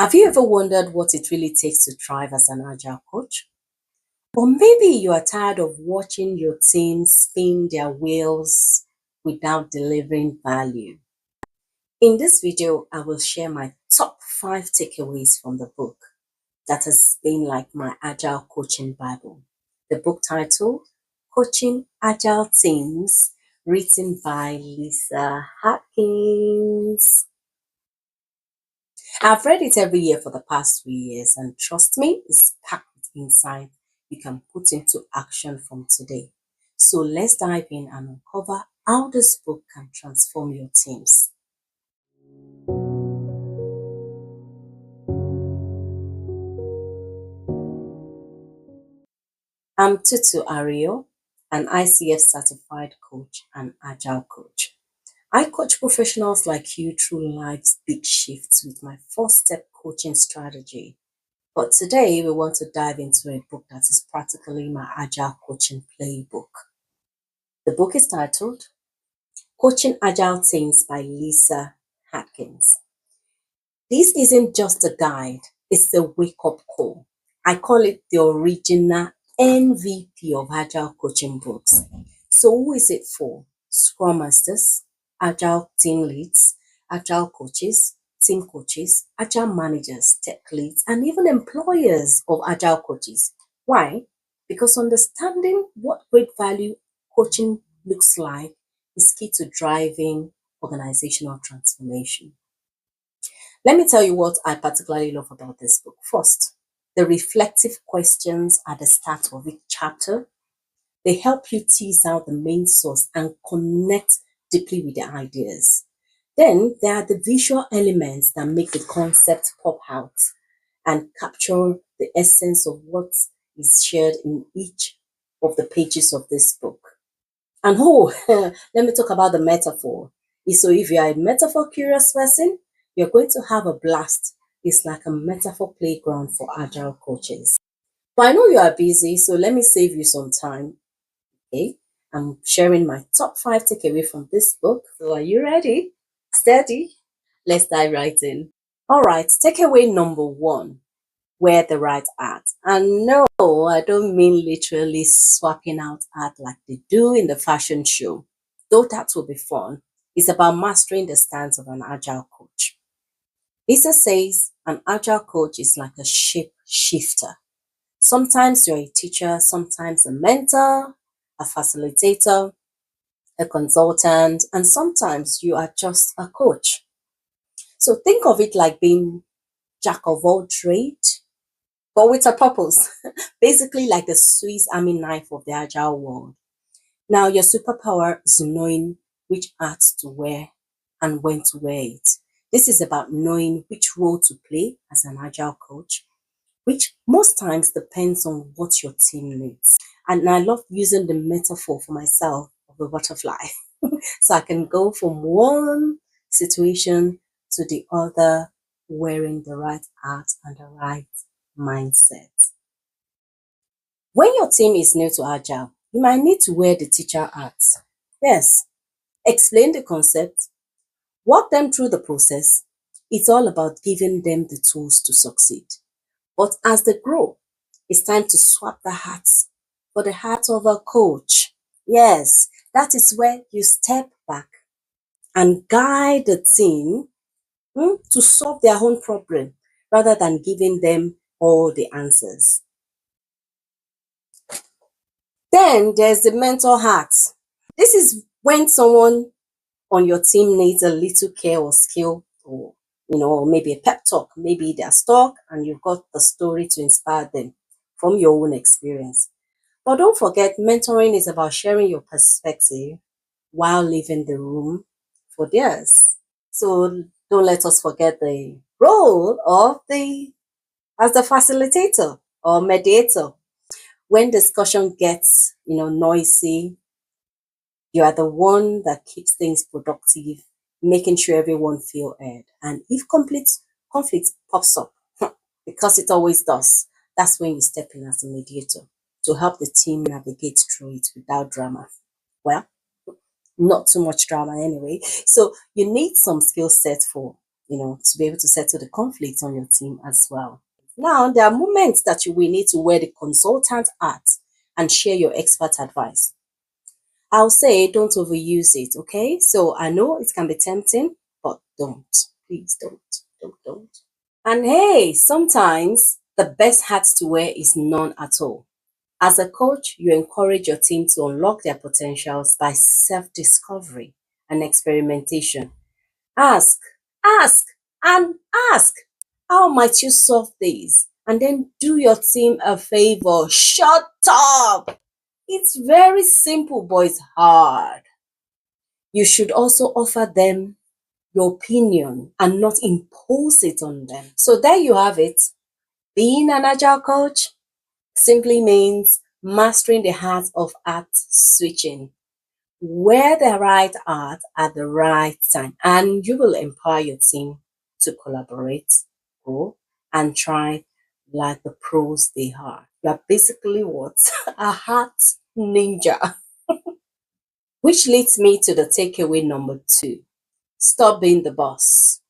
Have you ever wondered what it really takes to thrive as an agile coach? Or maybe you are tired of watching your team spin their wheels without delivering value. In this video, I will share my top 5 takeaways from the book that has been like my agile coaching Bible. The book titled Coaching Agile Teams, written by Lyssa Adkins. I've read it every year for the past 3 years, and trust me, it's packed with insight you can put into action from today. So let's dive in and uncover how this book can transform your teams. I'm Tutu, an ICF certified coach and agile coach. I coach professionals like you through life's big shifts with my 4-step coaching strategy. But today we want to dive into a book that is practically my agile coaching playbook. The book is titled Coaching Agile Teams by Lyssa Adkins. This isn't just a guide, it's a wake-up call. I call it the original MVP of agile coaching books. So who is it for? Scrum Masters, agile team leads, agile coaches, team coaches, agile managers, tech leads, and even employers of agile coaches. Why? Because understanding what great value coaching looks like is key to driving organizational transformation. Let me tell you what I particularly love about this book. First, the reflective questions at the start of each chapter. They help you tease out the main source and connect deeply with the ideas. Then there are the visual elements that make the concept pop out and capture the essence of what is shared in each of the pages of this book. And let me talk about the metaphor. So if you are a metaphor curious person, you're going to have a blast. It's like a metaphor playground for agile coaches. But I know you are busy, so let me save you some time. Okay, I'm sharing my top 5 takeaway from this book. So are you ready? Steady? Let's dive right in. All right, takeaway number 1. Wear the right hat. And no, I don't mean literally swapping out art like they do in the fashion show. Though that will be fun. It's about mastering the stance of an agile coach. Lyssa says an agile coach is like a shape shifter. Sometimes you're a teacher, sometimes a mentor, a facilitator, a consultant, and sometimes you are just a coach. So think of it like being jack of all trades, but with a purpose. Basically like the Swiss Army knife of the agile world. Now your superpower is knowing which hats to wear and when to wear it. This is about knowing which role to play as an agile coach, which most times depends on what your team needs. And I love using the metaphor for myself of a butterfly. So I can go from one situation to the other wearing the right hat and the right mindset. When your team is new to Agile, you might need to wear the teacher hat. Yes, explain the concept, walk them through the process. It's all about giving them the tools to succeed. But as they grow, it's time to swap the hats for the hat of a coach. Yes, that is where you step back and guide the team to solve their own problem rather than giving them all the answers. Then there's the mentor hat. This is when someone on your team needs a little care or skill, or maybe a pep talk. Maybe they're stuck and you've got the story to inspire them from your own experience. But don't forget, mentoring is about sharing your perspective while leaving the room for theirs. So don't let us forget the role of the as the facilitator or mediator. When discussion gets noisy, you are the one that keeps things productive, making sure everyone feel heard. And if complete conflict pops up, because it always does, that's when you step in as a mediator to help the team navigate through it without drama. Well, not too much drama anyway. So you need some skill set for to be able to settle the conflicts on your team as well. Now, there are moments that you will need to wear the consultant hat and share your expert advice. I'll say don't overuse it, okay? So I know it can be tempting, but don't. Please don't. And hey, sometimes the best hat to wear is none at all. As a coach, you encourage your team to unlock their potentials by self-discovery and experimentation. Ask, ask, and ask. How might you solve this? And then do your team a favor. Shut up! It's very simple, but it's hard. You should also offer them your opinion and not impose it on them. So there you have it. Being an agile coach simply means mastering the art of art switching. Wear the right art at the right time, and you will empower your team to collaborate, grow, and try like the pros they are. You are basically what? A heart ninja. Which leads me to the takeaway number 2. Stop being the boss.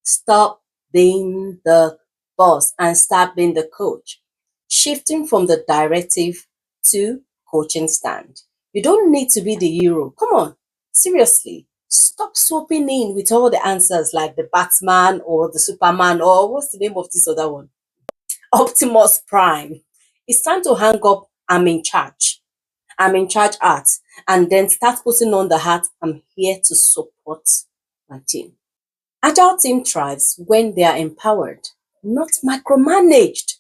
Stop being the boss and start being the coach. Shifting from the directive to coaching stand. You don't need to be the hero. Come on, seriously. Stop swooping in with all the answers like the Batman or the Superman or what's the name of this other one? Optimus Prime. It's time to hang up I'm in charge hat, and then start putting on the hat I'm here to support my team. Agile team thrives when they are empowered, not micromanaged.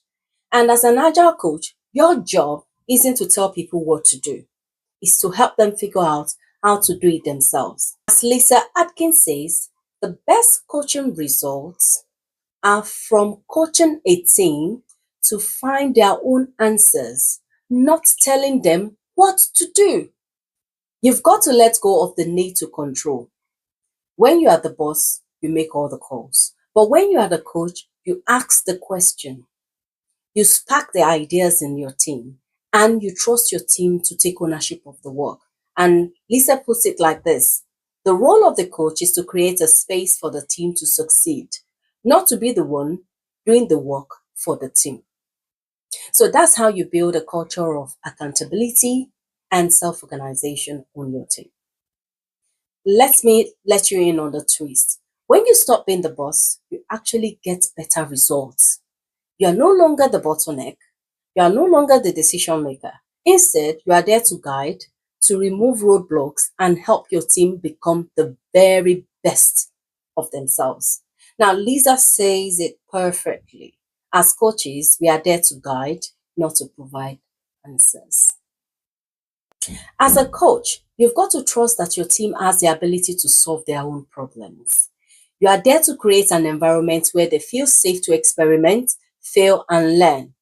And as an agile coach, your job isn't to tell people what to do. It's to help them figure out how to do it themselves. As Lyssa Adkins says, the best coaching results are from coaching a team to find their own answers, not telling them what to do. You've got to let go of the need to control. When you are the boss, you make all the calls. But when you are the coach, you ask the question. You spark the ideas in your team and you trust your team to take ownership of the work. And Lyssa puts it like this. The role of the coach is to create a space for the team to succeed, not to be the one doing the work for the team. So that's how you build a culture of accountability and self-organization on your team. Let me let you in on the twist. When you stop being the boss, you actually get better results. You are no longer the bottleneck. You are no longer the decision maker. Instead, you are there to guide, to remove roadblocks, and help your team become the very best of themselves. Now, Lyssa says it perfectly. As coaches, we are there to guide, not to provide answers. As a coach, you've got to trust that your team has the ability to solve their own problems. You are there to create an environment where they feel safe to experiment, fail, and learn.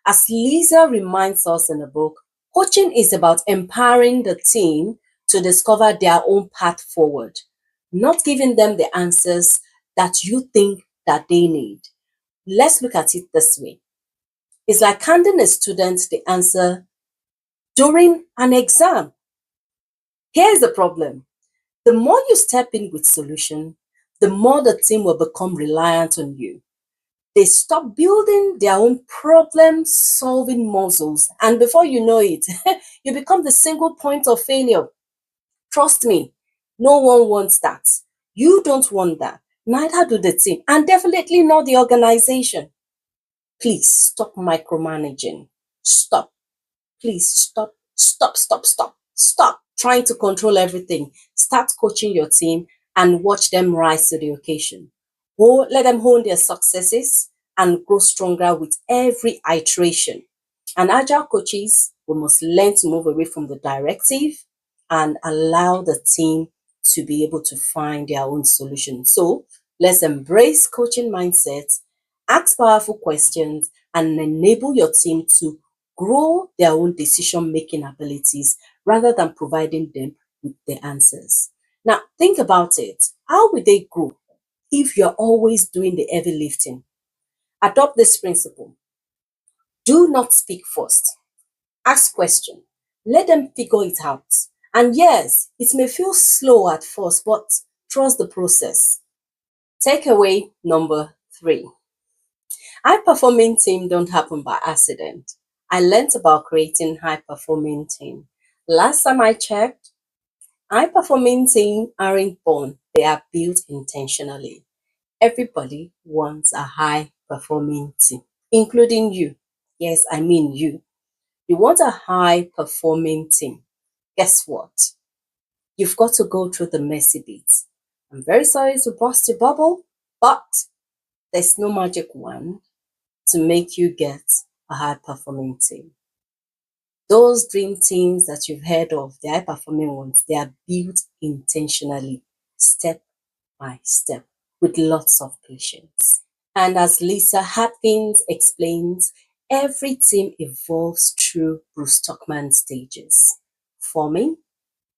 As Lyssa reminds us in the book, coaching is about empowering the team to discover their own path forward, not giving them the answers that you think that they need. Let's look at it this way. It's like handing a student the answer during an exam. Here's the problem. The more you step in with solution, the more the team will become reliant on you. They stop building their own problem-solving muscles, and before you know it, you become the single point of failure. Trust me, no one wants that. You don't want that. Neither do the team, and definitely not the organization. Please stop micromanaging. Stop. Please stop. Stop trying to control everything. Start coaching your team and watch them rise to the occasion. Let them hone their successes and grow stronger with every iteration. And agile coaches, we must learn to move away from the directive and allow the team to be able to find their own solution. So let's embrace coaching mindsets, ask powerful questions, and enable your team to grow their own decision-making abilities rather than providing them with the answers. Now, think about it. How will they grow if you're always doing the heavy lifting? Adopt this principle. Do not speak first. Ask questions. Let them figure it out. And yes, it may feel slow at first, but trust the process. Takeaway number 3. High-performing teams don't happen by accident. I learned about creating high-performing team. Last time I checked, high-performing teams aren't born, they are built intentionally. Everybody wants a high-performing team, including you. Yes, I mean you. You want a high-performing team. Guess what? You've got to go through the messy bits. I'm very sorry to burst your bubble, but there's no magic wand to make you get a high-performing team. Those dream teams that you've heard of, the high-performing ones, they are built intentionally, step by step, with lots of patience. And as Lyssa Adkins explains, every team evolves through Bruce Tuckman stages: forming,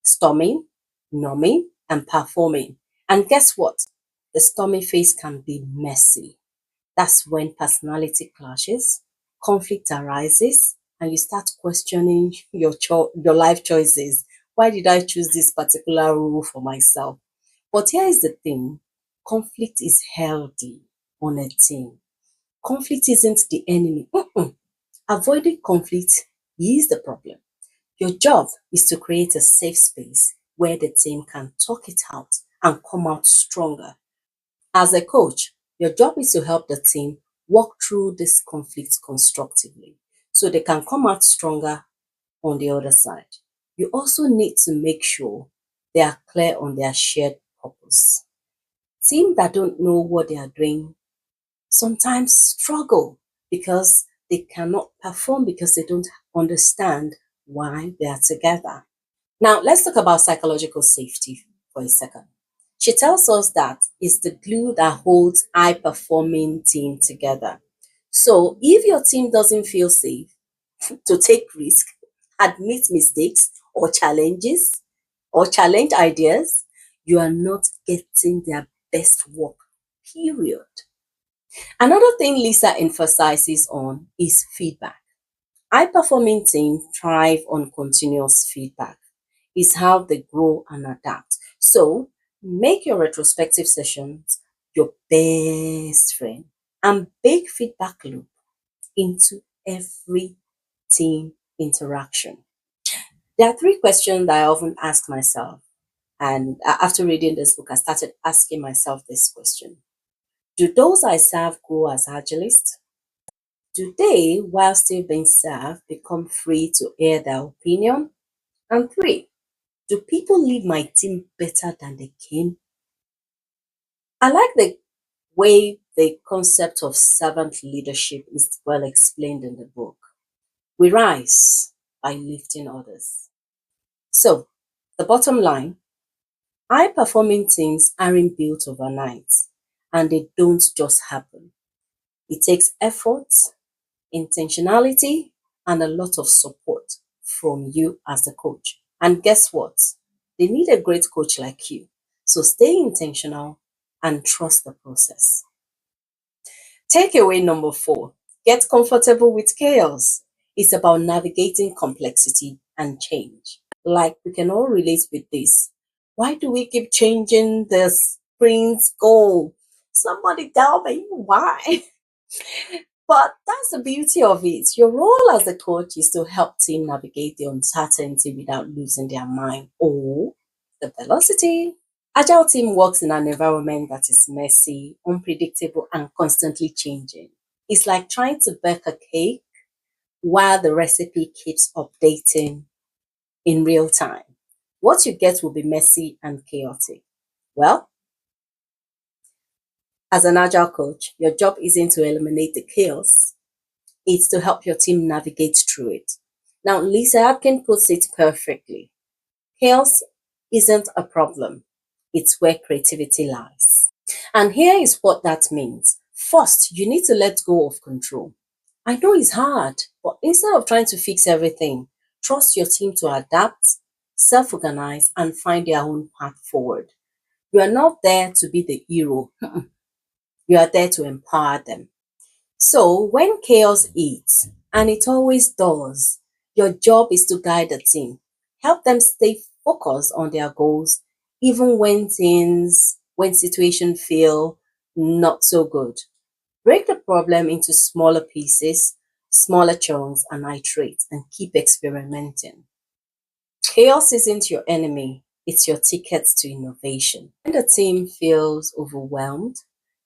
storming, numbing, and performing. And guess what? The storming phase can be messy. That's when personality clashes, conflict arises, and you start questioning your life choices. Why did I choose this particular role for myself? But here is the thing: conflict is healthy on a team. Conflict isn't the enemy. Avoiding conflict is the problem. Your job is to create a safe space where the team can talk it out and come out stronger. As a coach, your job is to help the team walk through this conflict constructively so they can come out stronger on the other side. You also need to make sure they are clear on their shared purpose. Teams that don't know what they are doing sometimes struggle because they cannot perform because they don't understand why they are together. Now, let's talk about psychological safety for a second. She tells us that it's the glue that holds high performing team together. So, if your team doesn't feel safe to take risk, admit mistakes or challenges, or challenge ideas, you are not getting their best work, period. Another thing Lyssa emphasizes on is feedback. High performing teams thrive on continuous feedback. It's how they grow and adapt. So make your retrospective sessions your best friend and bake feedback loop into every team interaction. There are 3 questions that I often ask myself. And after reading this book, I started asking myself this question: do those I serve grow as agilists? Do they, while still being served, become free to air their opinion? And 3, do people leave my team better than they came? I like the way the concept of servant leadership is well explained in the book. We rise by lifting others. So, the bottom line: high performing teams aren't built overnight and they don't just happen. It takes effort, intentionality, and a lot of support from you as a coach. And guess what? They need a great coach like you. So stay intentional and trust the process. Takeaway number 4: get comfortable with chaos. It's about navigating complexity and change. Like, we can all relate with this. Why do we keep changing the sprint's goal? Somebody tell me why. But that's the beauty of it. Your role as a coach is to help team navigate the uncertainty without losing their mind or the velocity. Agile team works in an environment that is messy, unpredictable, and constantly changing. It's like trying to bake a cake while the recipe keeps updating in real time. What you get will be messy and chaotic. Well, as an agile coach, your job isn't to eliminate the chaos, it's to help your team navigate through it. Now, Lyssa Adkins puts it perfectly. Chaos isn't a problem, it's where creativity lies. And here is what that means. First, you need to let go of control. I know it's hard, but instead of trying to fix everything, trust your team to adapt, self organize, and find their own path forward. You are not there to be the hero, you are there to empower them. So when chaos hits, and it always does, your job is to guide the team, help them stay focused on their goals, even when situations feel Not so good. Break the problem into smaller pieces, smaller chunks, and iterate and keep experimenting. Chaos isn't your enemy, it's your ticket to innovation. When the team feels overwhelmed,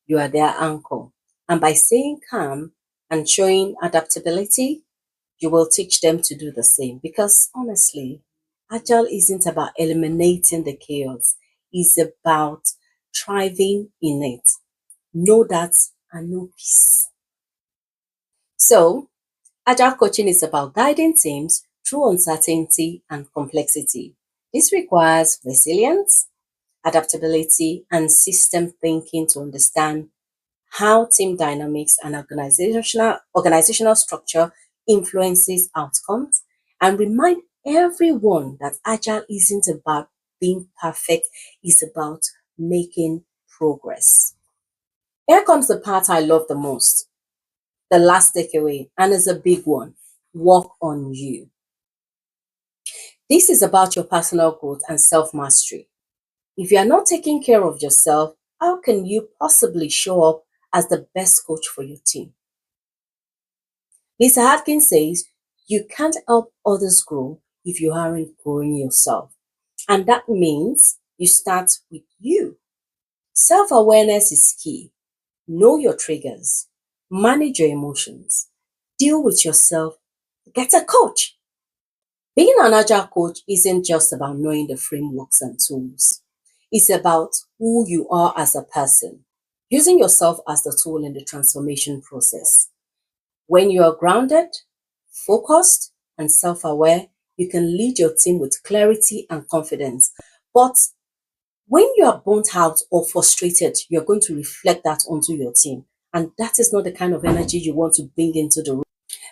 you are their anchor. And by staying calm and showing adaptability, you will teach them to do the same. Because honestly, Agile isn't about eliminating the chaos, it's about thriving in it. Know that and know peace. So, Agile coaching is about guiding teams through uncertainty and complexity. This requires resilience, adaptability, and system thinking to understand how team dynamics and organizational structure influences outcomes, and remind everyone that Agile isn't about being perfect, it's about making progress. Here comes the part I love the most, the last takeaway, and it's a big one. Work on you. This is about your personal growth and self mastery. If you are not taking care of yourself, how can you possibly show up as the best coach for your team? Lyssa Adkins says, you can't help others grow if you aren't growing yourself. And that means you start with you. Self awareness is key. Know your triggers, manage your emotions, deal with yourself, get a coach. Being an agile coach isn't just about knowing the frameworks and tools. It's about who you are as a person, using yourself as the tool in the transformation process. When you are grounded, focused, and self aware, you can lead your team with clarity and confidence. But when you are burnt out or frustrated, you're going to reflect that onto your team. And that is not the kind of energy you want to bring into the room.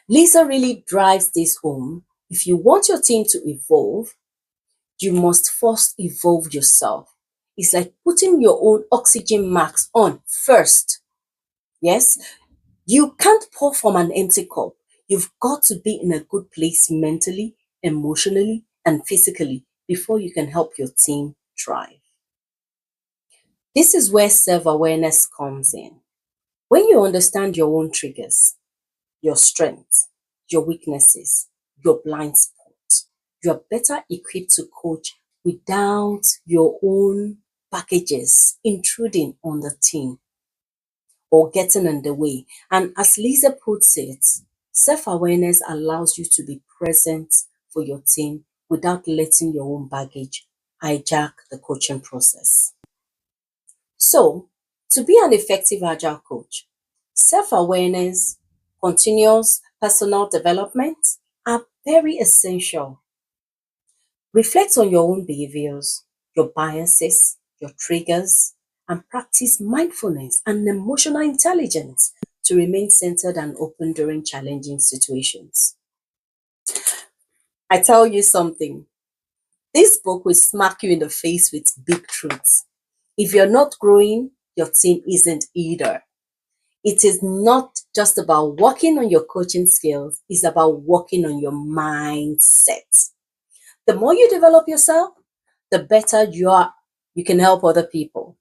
Lyssa really drives this home. If you want your team to evolve, you must first evolve yourself. It's like putting your own oxygen mask on first. Yes, you can't pour from an empty cup. You've got to be in a good place mentally, emotionally, and physically before you can help your team thrive. This is where self awareness comes in. When you understand your own triggers, your strengths, your weaknesses, your blind spots, you're better equipped to coach without your own packages intruding on the team or getting in the way. And as Lyssa puts it, self awareness allows you to be present for your team without letting your own baggage hijack the coaching process. So, to be an effective agile coach, self awareness, continuous personal development are very essential. Reflect on your own behaviors, your biases, your triggers, and practice mindfulness and emotional intelligence to remain centered and open during challenging situations. I tell you something, this book will smack you in the face with big truths. If you're not growing, your team isn't either. It is not just about working on your coaching skills, it's about working on your mindset. The more you develop yourself, the better you are. You can help other people.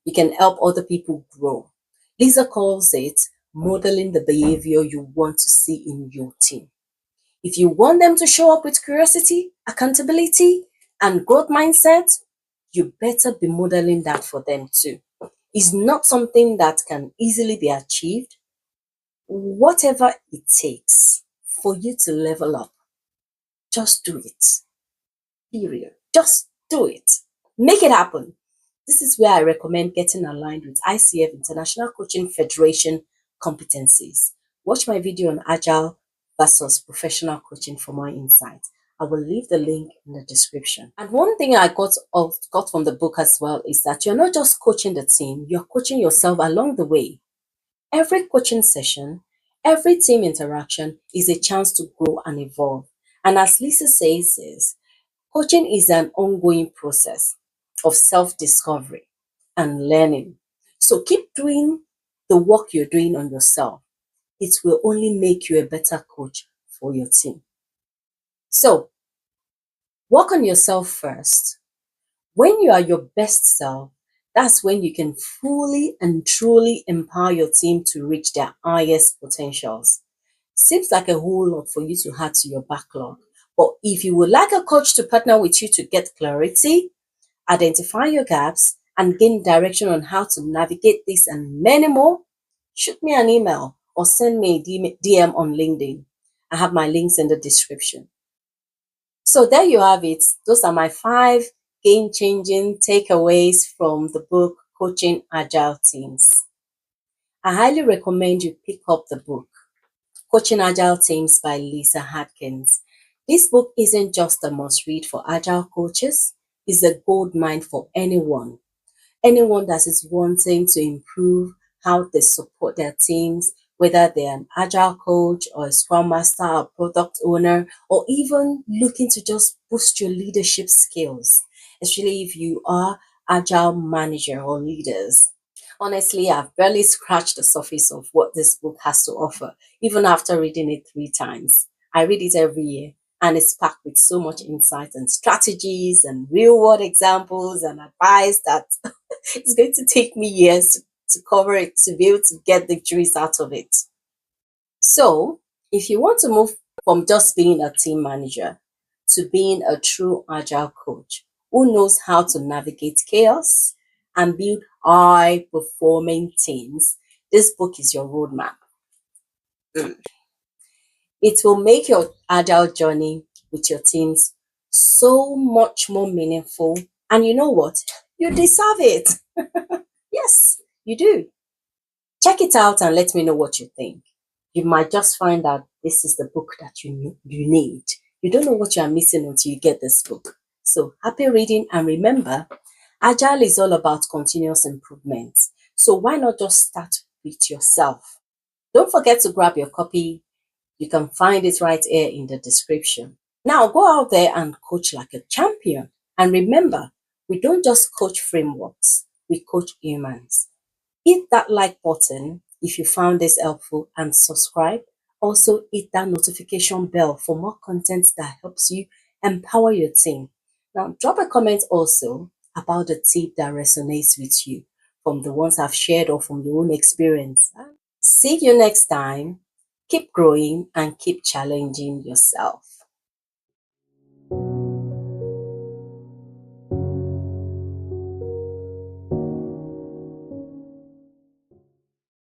You can help other people grow. Lyssa calls it modeling the behavior you want to see in your team. If you want them to show up with curiosity, accountability, and growth mindset, you better be modeling that for them too. It's not something that can easily be achieved. Whatever it takes for you to level up, just do it. Period. Just do it. Make it happen. This is where I recommend getting aligned with ICF International Coaching Federation competencies. Watch my video on Agile versus professional coaching for more insights. I will leave the link in the description. And one thing I got from the book as well is that you're not just coaching the team, you're coaching yourself along the way. Every coaching session, every team interaction is a chance to grow and evolve. And as Lyssa says, coaching is an ongoing process of self-discovery and learning. So keep doing the work you're doing on yourself. It will only make you a better coach for your team. So work on yourself first. When you are your best self, That's when you can fully and truly empower your team to reach their highest potentials. Seems like a whole lot for you to add to your backlog. But if you would like a coach to partner with you to get clarity, identify your gaps, and gain direction on how to navigate this and many more, shoot me an email or send me a DM on LinkedIn. I have my links in the description. So there you have it. Those are my 5 game changing takeaways from the book Coaching Agile Teams. I highly recommend you pick up the book Coaching Agile Teams by Lyssa Adkins. This book isn't just a must read for agile coaches, it's a gold mine for anyone that is wanting to improve how they support their teams, whether they're an agile coach or a scrum master or product owner, or even looking to just boost your leadership skills, especially if you are agile manager or leaders. Honestly, I've barely scratched the surface of what this book has to offer, even after reading it 3 times. I read it every year, and it's packed with so much insight and strategies and real world examples and advice that it's going to take me years to cover it, to be able to get the juice out of it. So, if you want to move from just being a team manager to being a true agile coach who knows how to navigate chaos and build high performing teams, this book is your roadmap. Mm. It will make your agile journey with your teams so much more meaningful. And you know what? You deserve it. Yes, you do. Check it out and let me know what you think. You might just find out this is the book that you need. You don't know what you are missing until you get this book. So happy reading, and remember, Agile is all about continuous improvement. So why not just start with yourself? Don't forget to grab your copy. You can find it right here in the description. Now go out there and coach like a champion. And remember, we don't just coach frameworks, we coach humans. Hit that like button if you found this helpful and subscribe. Also, hit that notification bell for more content that helps you empower your team. Now, drop a comment also about the tip that resonates with you from the ones I've shared or from your own experience. See you next time. Keep growing and keep challenging yourself.